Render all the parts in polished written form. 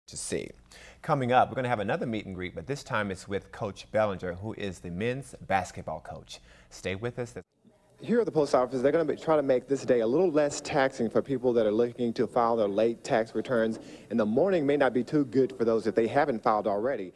to see. Coming up, we're going to have another meet and greet, but this time it's with Coach Bellinger, who is the men's basketball coach. Stay with us. Here at the post office, they're going to try to make this day a little less taxing for people that are looking to file their late tax returns. And the morning may not be too good for those if they haven't filed already.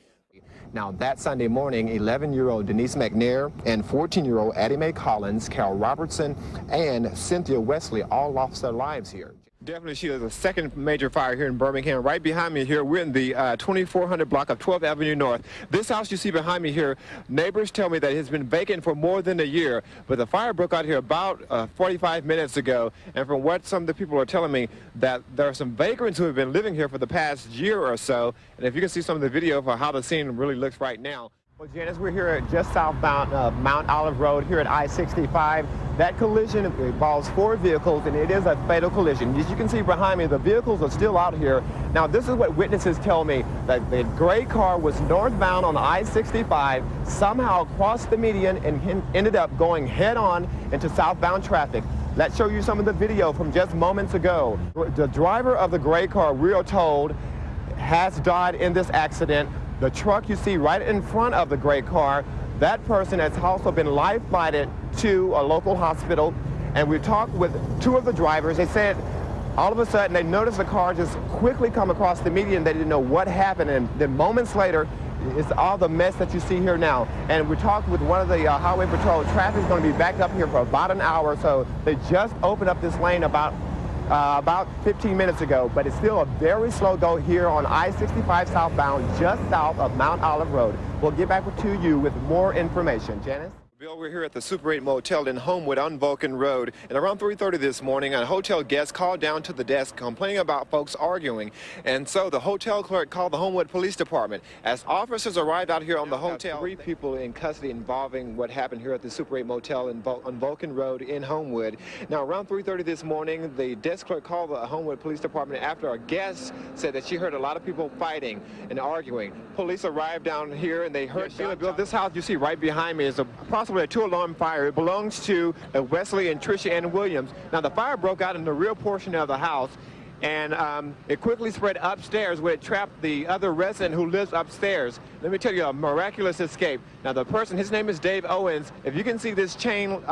Now, that Sunday morning, 11-year-old Denise McNair and 14-year-old Addie Mae Collins, Carol Robertson, and Cynthia Wesley all lost their lives here. Definitely, Sheila, the second major fire here in Birmingham. Right behind me here, we're in the 2400 block of 12th Avenue North. This house you see behind me here, neighbors tell me that it has been vacant for more than a year, but the fire broke out here about 45 minutes ago, and from what some of the people are telling me, that there are some vagrants who have been living here for the past year or so, and if you can see some of the video for how the scene really looks right now. Well, Janice, we're here at just southbound Mount Olive Road here at I-65. That collision involves 4 vehicles, and it is a fatal collision. As you can see behind me, the vehicles are still out here. Now, this is what witnesses tell me, that the gray car was northbound on I-65, somehow crossed the median and ended up going head-on into southbound traffic. Let's show you some of the video from just moments ago. The driver of the gray car, we are told, has died in this accident. The truck you see right in front of the gray car, that person has also been life flighted to a local hospital. And we talked with 2 of the drivers. They said all of a sudden they noticed the car just quickly come across the median. They didn't know what happened. And then moments later, it's all the mess that you see here now. And we talked with one of the Highway Patrol. Traffic is going to be backed up here for about an hour. So they just opened up this lane about 15 minutes ago, but it's still a very slow go here on I-65 southbound, just south of Mount Olive Road. We'll get back to you with more information. Janice? Bill, we're here at the Super 8 Motel in Homewood on Vulcan Road, and around 3:30 this morning, a hotel guest called down to the desk complaining about folks arguing, and so the hotel clerk called the Homewood Police Department. As officers arrived out here on the hotel, 3 people in custody involving what happened here at the Super 8 Motel on Vulcan Road in Homewood. Now, around 3:30 this morning, the desk clerk called the Homewood Police Department after a guest said that she heard a lot of people fighting and arguing. Police arrived down here, and they heard Bill, this house you see right behind me is possibly a 2-alarm fire. It belongs to Wesley and Tricia Ann Williams. Now, the fire broke out in the rear portion of the house, and it quickly spread upstairs where it trapped the other resident who lives upstairs. Let me tell you, a miraculous escape. Now, the person, his name is Dave Owens. If you can see this chain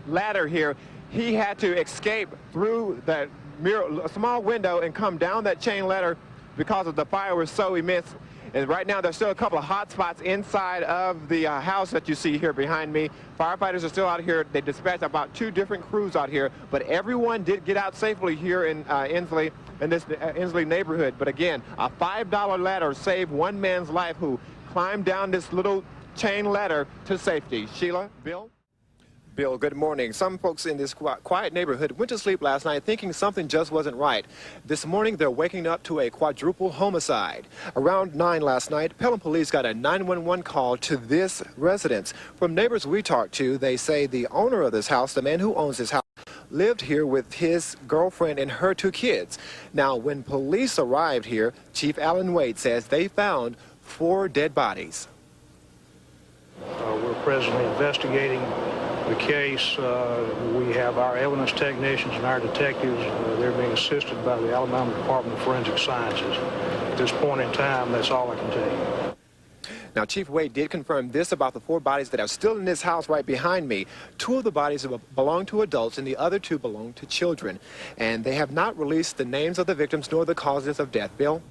ladder here, he had to escape through that a small window and come down that chain ladder because of the fire was so immense. And right now, there's still a couple of hot spots inside of the house that you see here behind me. Firefighters are still out here. They dispatched about 2 different crews out here, but everyone did get out safely here in Inslee, in this Inslee neighborhood. But again, a $5 ladder saved one man's life who climbed down this little chain ladder to safety. Sheila, Bill? Bill, good morning. Some folks in this quiet neighborhood went to sleep last night thinking something just wasn't right. This morning, they're waking up to a quadruple homicide. Around 9 last night, Pelham Police got a 911 call to this residence. From neighbors we talked to, they say the owner of this house, the man who owns this house, lived here with his girlfriend and her 2 kids. Now, when police arrived here, Chief Alan Wade says they found 4 dead bodies. We're presently investigating the case. We have our evidence technicians and our detectives. They're being assisted by the Alabama Department of Forensic Sciences. At this point in time, that's all I can tell you. Now, Chief Wade did confirm this about the 4 bodies that are still in this house right behind me. 2 of the bodies belong to adults and the other 2 belong to children. And they have not released the names of the victims nor the causes of death. Bill?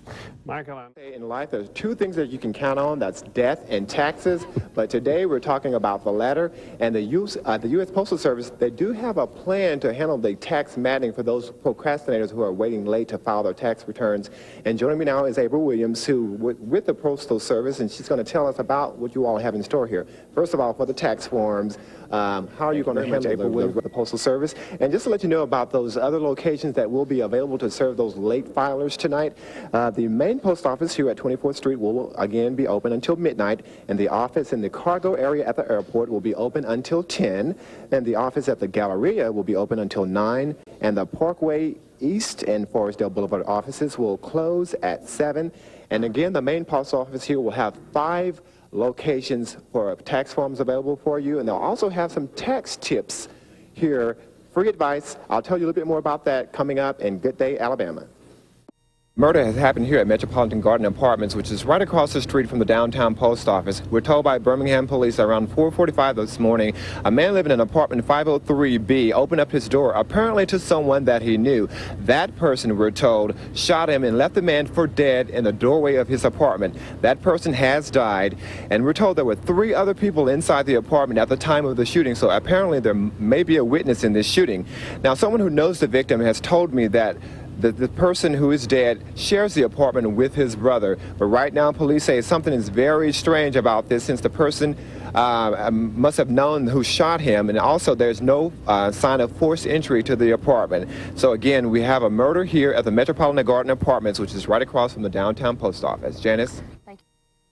Michael, in life, there's 2 things that you can count on. That's death and taxes. But today we're talking about the latter. And the U.S. Postal Service, they do have a plan to handle the tax maddening for those procrastinators who are waiting late to file their tax returns. And joining me now is April Williams, who with the Postal Service, and she's going to tell us about what you all have in store here. First of all, for the tax forms, how are you going to handle the Postal Service? And just to let you know about those other locations that will be available to serve those late filers tonight, the main post office here at 24th Street will again be open until midnight, and the office in the cargo area at the airport will be open until 10, and the office at the Galleria will be open until 9, and the Parkway East and Forestdale Boulevard offices will close at 7. And again, the main post office here will have 5 locations for tax forms available for you, and they'll also have some tax tips here, free advice. I'll tell you a little bit more about that coming up in Good Day, Alabama. Murder has happened here at Metropolitan Garden Apartments, which is right across the street from the downtown post office. We're told by Birmingham police around 4:45 this morning, a man living in apartment 503B opened up his door apparently to someone that he knew. That person, we're told, shot him and left the man for dead in the doorway of his apartment. That person has died, and we're told there were 3 other people inside the apartment at the time of the shooting, so apparently there may be a witness in this shooting. Now, someone who knows the victim has told me that the person who is dead shares the apartment with his brother. But right now, police say something is very strange about this, since the person must have known who shot him, and also there's no sign of forced entry to the apartment. So again, we have a murder here at the Metropolitan Garden Apartments, which is right across from the downtown post office. Janice?